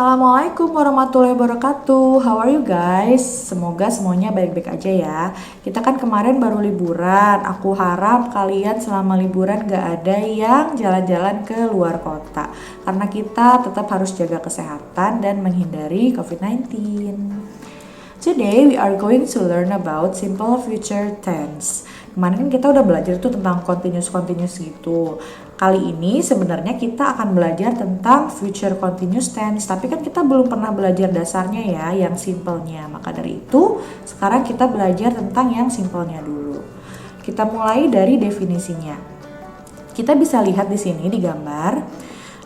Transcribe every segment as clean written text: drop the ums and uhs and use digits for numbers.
Assalamualaikum warahmatullahi wabarakatuh. How are you guys? Semoga semuanya baik-baik aja ya. Kita kan kemarin baru liburan. Aku harap kalian selama liburan gak ada yang jalan-jalan ke luar kota. Karena kita tetap harus jaga kesehatan dan menghindari COVID-19. Today we are going to learn about simple future tense. Kemarin kan kita udah belajar tuh tentang continuous gitu. Kali ini sebenarnya kita akan belajar tentang future continuous tense, tapi kan kita belum pernah belajar dasarnya ya, yang simpelnya. Maka dari itu, sekarang kita belajar tentang yang simpelnya dulu. Kita mulai dari definisinya. Kita bisa lihat di sini di gambar.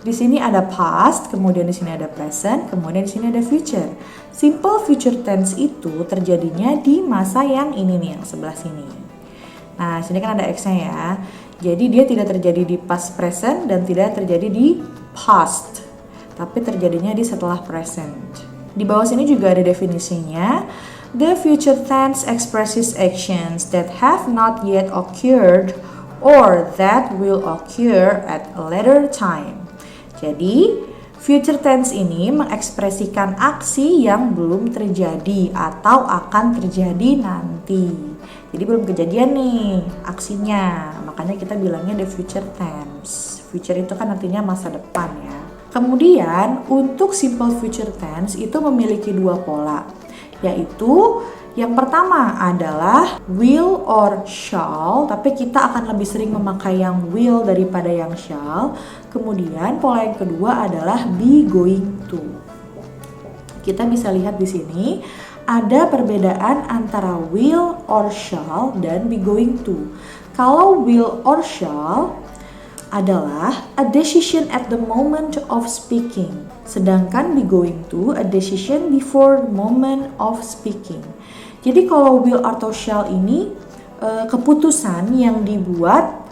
Di sini ada past, kemudian di sini ada present, kemudian di sini ada future. Simple future tense itu terjadinya di masa yang ini nih, yang sebelah sini. Nah, sini kan ada X-nya ya. Jadi dia tidak terjadi di past present dan tidak terjadi di past. Tapi terjadinya di setelah present. Di bawah sini juga ada definisinya. The future tense expresses actions that have not yet occurred or that will occur at a later time. Jadi, future tense ini mengekspresikan aksi yang belum terjadi atau akan terjadi nanti. Jadi belum kejadian nih aksinya, makanya kita bilangnya the future tense. Future itu kan artinya masa depan ya. Kemudian untuk simple future tense itu memiliki dua pola, yaitu yang pertama adalah will or shall, tapi kita akan lebih sering memakai yang will daripada yang shall. Kemudian pola yang kedua adalah be going to. Kita bisa lihat di sini ada perbedaan antara will or shall dan be going to. Kalau will or shall adalah a decision at the moment of speaking, sedangkan be going to a decision before the moment of speaking. Jadi kalau will atau shall ini keputusan yang dibuat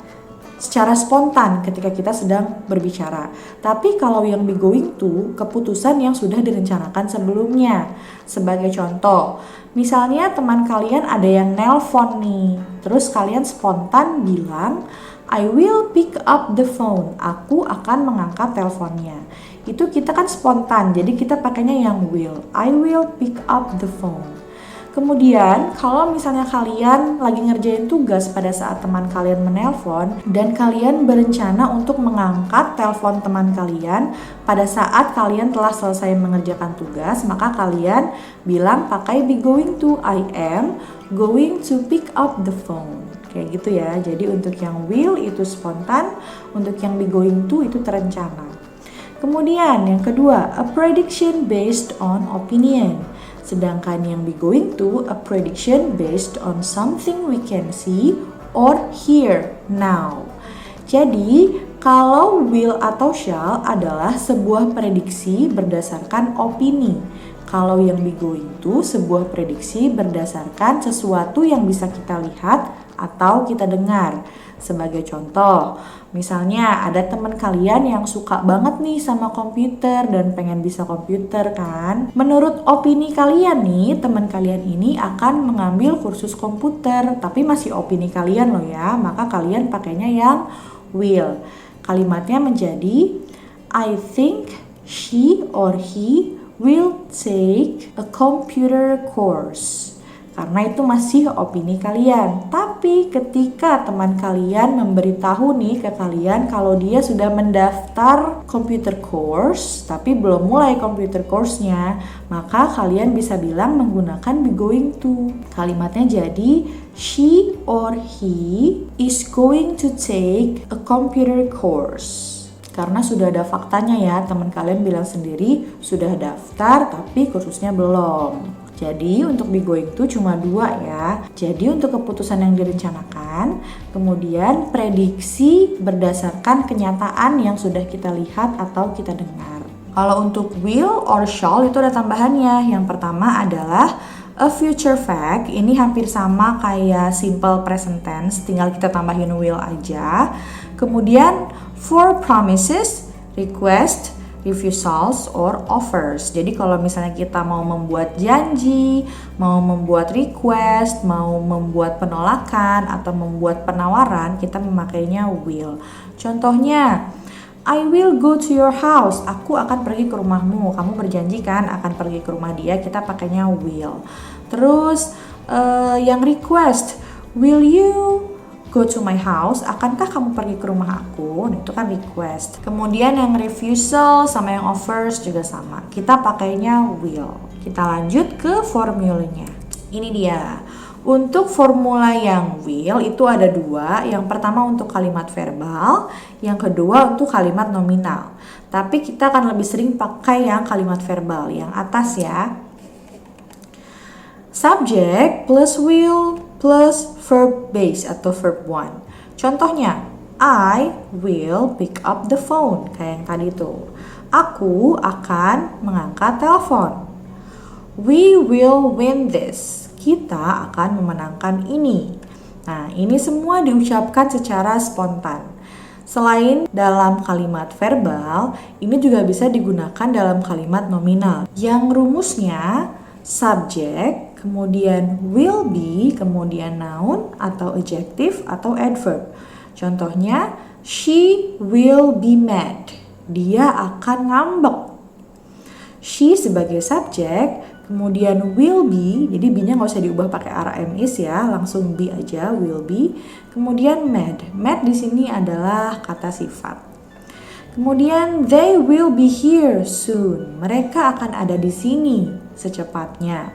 secara spontan ketika kita sedang berbicara. Tapi kalau yang be going to, keputusan yang sudah direncanakan sebelumnya. Sebagai contoh, misalnya teman kalian ada yang nelpon nih, terus kalian spontan bilang, I will pick up the phone. Aku akan mengangkat teleponnya. Itu kita kan spontan, jadi kita pakainya yang will. I will pick up the phone. Kemudian, kalau misalnya kalian lagi ngerjain tugas pada saat teman kalian menelpon dan kalian berencana untuk mengangkat telepon teman kalian pada saat kalian telah selesai mengerjakan tugas, maka kalian bilang pakai be going to. I am going to pick up the phone. Kayak gitu ya. Jadi untuk yang will itu spontan, untuk yang be going to itu terencana. Kemudian yang kedua, a prediction based on opinion. Sedangkan yang be going to a prediction based on something we can see or hear now. Jadi, kalau will atau shall adalah sebuah prediksi berdasarkan opini. Kalau yang be going to sebuah prediksi berdasarkan sesuatu yang bisa kita lihat atau kita dengar. Sebagai contoh, misalnya ada teman kalian yang suka banget nih sama komputer dan pengen bisa komputer kan. Menurut opini kalian nih, teman kalian ini akan mengambil kursus komputer, tapi masih opini kalian loh ya, maka kalian pakainya yang will. Kalimatnya menjadi I think she or he will take a computer course. Karena itu masih opini kalian. Tapi ketika teman kalian memberitahu nih ke kalian kalau dia sudah mendaftar computer course tapi belum mulai computer course-nya, maka kalian bisa bilang menggunakan be going to. Kalimatnya jadi she or he is going to take a computer course. Karena sudah ada faktanya ya, teman kalian bilang sendiri sudah daftar tapi kursusnya belum. Jadi untuk be going to cuma dua ya. Jadi untuk keputusan yang direncanakan, kemudian prediksi berdasarkan kenyataan yang sudah kita lihat atau kita dengar. Kalau untuk will or shall itu ada tambahannya. Yang pertama adalah a future fact. Ini hampir sama kayak simple present tense, tinggal kita tambahin will aja. Kemudian for promises, request, refusals or offers. Jadi kalau misalnya kita mau membuat janji, mau membuat request, mau membuat penolakan atau membuat penawaran, kita memakainya will. Contohnya, I will go to your house. Aku akan pergi ke rumahmu. Kamu berjanji kan akan pergi ke rumah dia. Kita pakainya will. Terus yang request, will you go to my house? Akankah kamu pergi ke rumah aku? Nah, itu kan request. Kemudian yang refusal sama yang offers juga sama. Kita pakainya will. Kita lanjut ke formulanya. Ini dia. Untuk formula yang will itu ada dua. Yang pertama untuk kalimat verbal, yang kedua untuk kalimat nominal. Tapi kita akan lebih sering pakai yang kalimat verbal, yang atas ya. Subject plus will plus verb base atau verb 1. Contohnya, I will pick up the phone, kayak yang tadi tuh. Aku akan mengangkat telepon. We will win this. Kita akan memenangkan ini. Nah, ini semua diucapkan secara spontan. Selain dalam kalimat verbal, ini juga bisa digunakan dalam kalimat nominal. Yang rumusnya subject, kemudian will be, kemudian noun atau adjective atau adverb. Contohnya, she will be mad. Dia akan ngambek. She sebagai subjek, kemudian will be, jadi be-nya nggak usah diubah pakai RM is ya, langsung be aja, will be. Kemudian mad. Mad di sini adalah kata sifat. Kemudian they will be here soon. Mereka akan ada di sini secepatnya.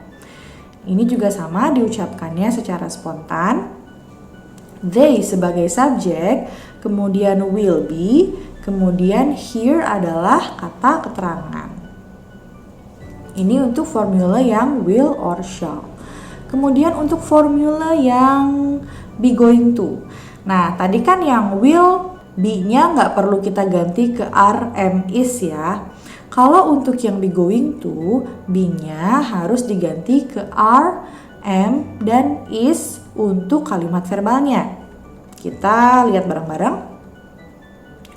Ini juga sama diucapkannya secara spontan. They sebagai subjek, kemudian will be, kemudian here adalah kata keterangan. Ini untuk formula yang will or shall. Kemudian untuk formula yang be going to. Nah, tadi kan yang will, be-nya nggak perlu kita ganti ke are, am, is ya. Kalau untuk yang be going to, be-nya harus diganti ke are, am, dan is untuk kalimat verbalnya. Kita lihat bareng-bareng.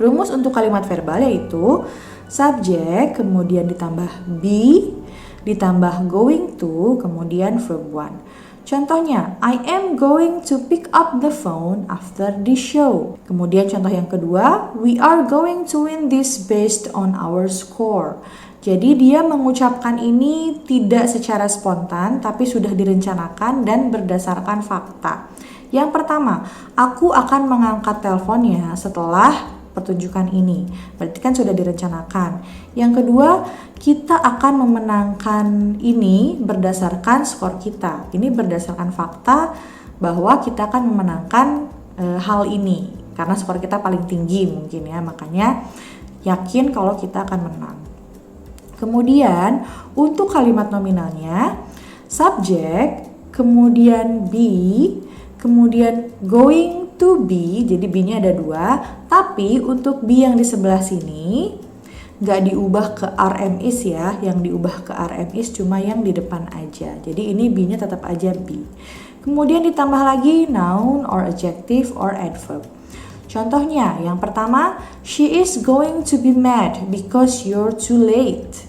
Rumus untuk kalimat verbal yaitu subjek, kemudian ditambah be, ditambah going to, kemudian verb 1. Contohnya, I am going to pick up the phone after the show. Kemudian contoh yang kedua, we are going to win this based on our score. Jadi dia mengucapkan ini tidak secara spontan, tapi sudah direncanakan dan berdasarkan fakta. Yang pertama, aku akan mengangkat teleponnya setelah pertunjukan ini. Berarti kan sudah direncanakan. Yang kedua, kita akan memenangkan ini berdasarkan skor kita. Ini berdasarkan fakta bahwa kita akan memenangkan hal ini. Karena skor kita paling tinggi mungkin ya. Makanya yakin kalau kita akan menang. Kemudian untuk kalimat nominalnya, subjek, kemudian be, kemudian going to be, jadi be-nya ada dua, tapi untuk be yang di sebelah sini nggak diubah ke rm is ya, yang diubah ke rm is cuma yang di depan aja, jadi ini be-nya tetap aja be. Kemudian ditambah lagi noun or adjective or adverb. Contohnya, yang pertama, she is going to be mad because you're too late.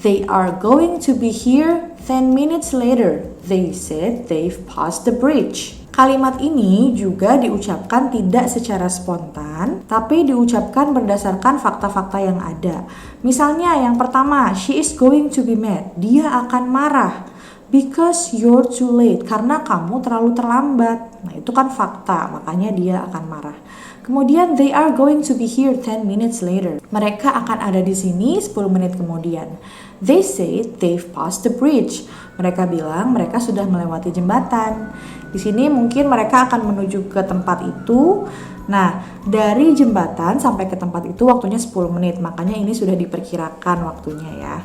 They are going to be here 10 minutes later. They said they've passed the bridge. Kalimat ini juga diucapkan tidak secara spontan, tapi diucapkan berdasarkan fakta-fakta yang ada. Misalnya yang pertama, she is going to be mad. Dia akan marah because you're too late, karena kamu terlalu terlambat. Nah, itu kan fakta, makanya dia akan marah. Kemudian they are going to be here 10 minutes later. Mereka akan ada di sini 10 menit kemudian. They say they've passed the bridge. Mereka bilang mereka sudah melewati jembatan. Di sini mungkin mereka akan menuju ke tempat itu. Nah, dari jembatan sampai ke tempat itu waktunya 10 menit. Makanya ini sudah diperkirakan waktunya ya.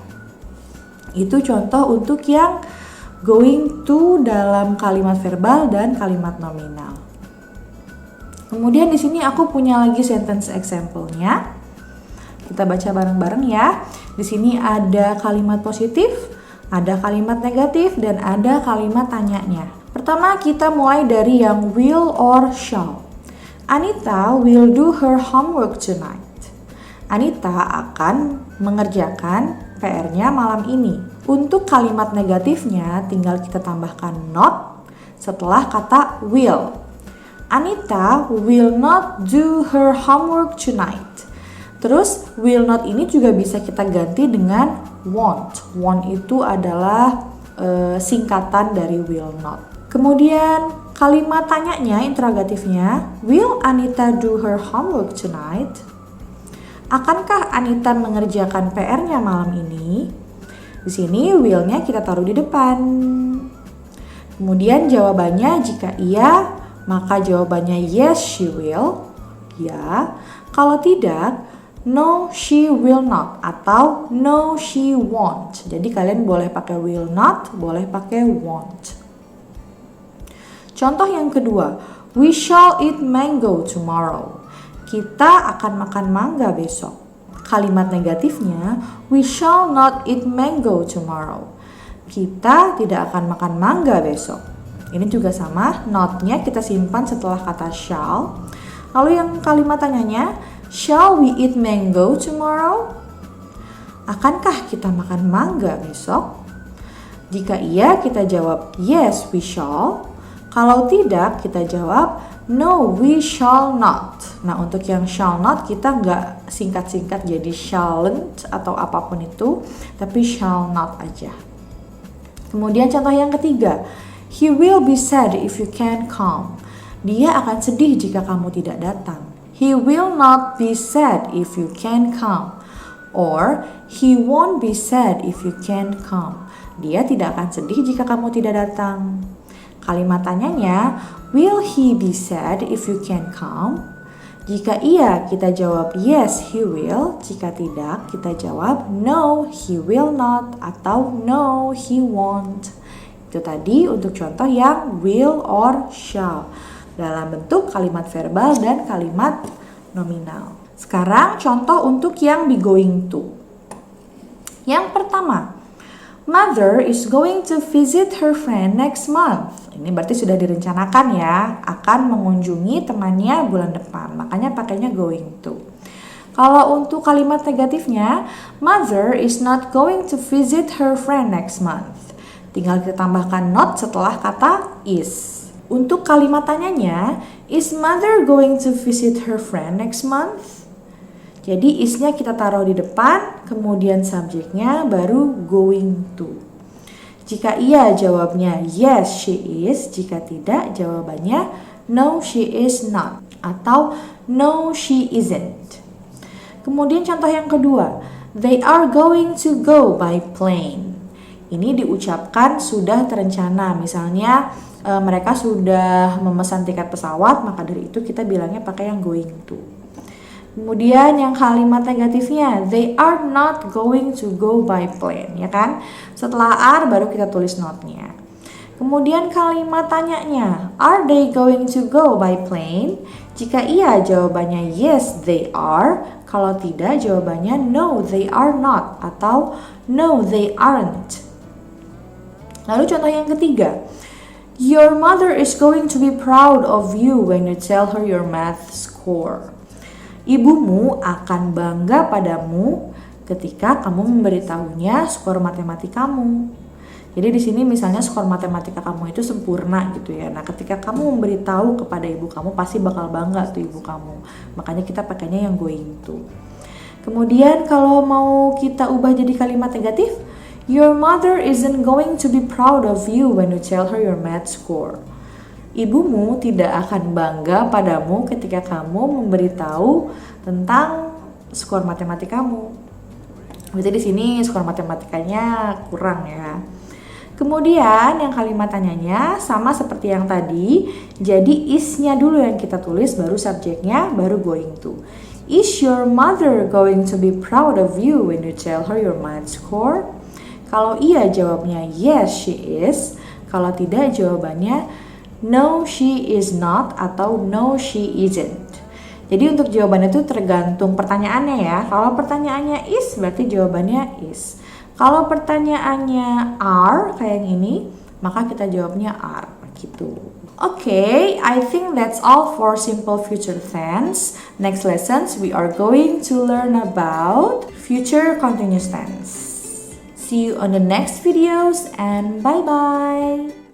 Itu contoh untuk yang going to dalam kalimat verbal dan kalimat nominal. Kemudian di sini aku punya lagi sentence example-nya. Kita baca bareng-bareng ya. Di sini ada kalimat positif, ada kalimat negatif, dan ada kalimat tanyanya. Pertama kita mulai dari yang will or shall. Anita will do her homework tonight. Anita akan mengerjakan PR-nya malam ini. Untuk kalimat negatifnya tinggal kita tambahkan not setelah kata will. Anita will not do her homework tonight. Terus will not ini juga bisa kita ganti dengan won't. Won't itu adalah singkatan dari will not. Kemudian kalimat tanyanya, interrogatifnya, will Anita do her homework tonight? Akankah Anita mengerjakan PR-nya malam ini? Di sini will-nya kita taruh di depan. Kemudian jawabannya jika iya, maka jawabannya yes she will. Ya. Kalau tidak, no she will not atau no she won't. Jadi kalian boleh pakai will not, boleh pakai won't. Contoh yang kedua, we shall eat mango tomorrow. Kita akan makan mangga besok. Kalimat negatifnya, we shall not eat mango tomorrow. Kita tidak akan makan mangga besok. Ini juga sama, not-nya kita simpan setelah kata shall. Lalu yang kalimat tanyanya, shall we eat mango tomorrow? Akankah kita makan mangga besok? Jika iya, kita jawab yes we shall. Kalau tidak, kita jawab no we shall not. Nah, untuk yang shall not kita nggak singkat-singkat jadi shalln't atau apapun itu, tapi shall not aja. Kemudian contoh yang ketiga, he will be sad if you can't come. Dia akan sedih jika kamu tidak datang. He will not be sad if you can't come. Or, he won't be sad if you can't come. Dia tidak akan sedih jika kamu tidak datang. Kalimat tanyanya, will he be sad if you can't come? Jika iya, kita jawab yes he will. Jika tidak, kita jawab no he will not atau no he won't. Itu tadi untuk contoh yang will or shall dalam bentuk kalimat verbal dan kalimat nominal. Sekarang contoh untuk yang be going to. Yang pertama, Mother is going to visit her friend next month. Ini berarti sudah direncanakan ya, akan mengunjungi temannya bulan depan. Makanya pakainya going to. Kalau untuk kalimat negatifnya, Mother is not going to visit her friend next month. Tinggal kita tambahkan not setelah kata is. Untuk kalimat tanyanya, is Mother going to visit her friend next month? Jadi is-nya kita taruh di depan, kemudian subjeknya baru going to. Jika iya jawabnya yes she is, jika tidak jawabannya no she is not atau no she isn't. Kemudian contoh yang kedua, they are going to go by plane. Ini diucapkan sudah terencana, misalnya mereka sudah memesan tiket pesawat, maka dari itu kita bilangnya pakai yang going to. Kemudian yang kalimat negatifnya, they are not going to go by plane, ya kan? Setelah are baru kita tulis not-nya. Kemudian kalimat tanyanya, are they going to go by plane? Jika iya jawabannya yes they are, kalau tidak jawabannya no they are not atau no they aren't. Lalu contoh yang ketiga, your mother is going to be proud of you when you tell her your math score. Ibumu akan bangga padamu ketika kamu memberitahunya skor matematika kamu. Jadi di sini misalnya skor matematika kamu itu sempurna gitu ya. Nah, ketika kamu memberitahu kepada ibu kamu pasti bakal bangga tuh ibu kamu. Makanya kita pakainya yang going to. Kemudian kalau mau kita ubah jadi kalimat negatif, your mother isn't going to be proud of you when you tell her your math score. Ibumu tidak akan bangga padamu ketika kamu memberitahu tentang skor matematika kamu. Berarti di sini skor matematikanya kurang ya. Kemudian yang kalimat tanyanya sama seperti yang tadi. Jadi is-nya dulu yang kita tulis, baru subjeknya, baru going to. Is your mother going to be proud of you when you tell her your math score? Kalau iya jawabnya yes she is. Kalau tidak jawabannya no she is not atau no she isn't. Jadi untuk jawabannya itu tergantung pertanyaannya ya. Kalau pertanyaannya is berarti jawabannya is. Kalau pertanyaannya are kayak yang ini, maka kita jawabnya are gitu. Okay, I think that's all for simple future tense. Next lessons we are going to learn about future continuous tense. See you on the next videos and bye-bye.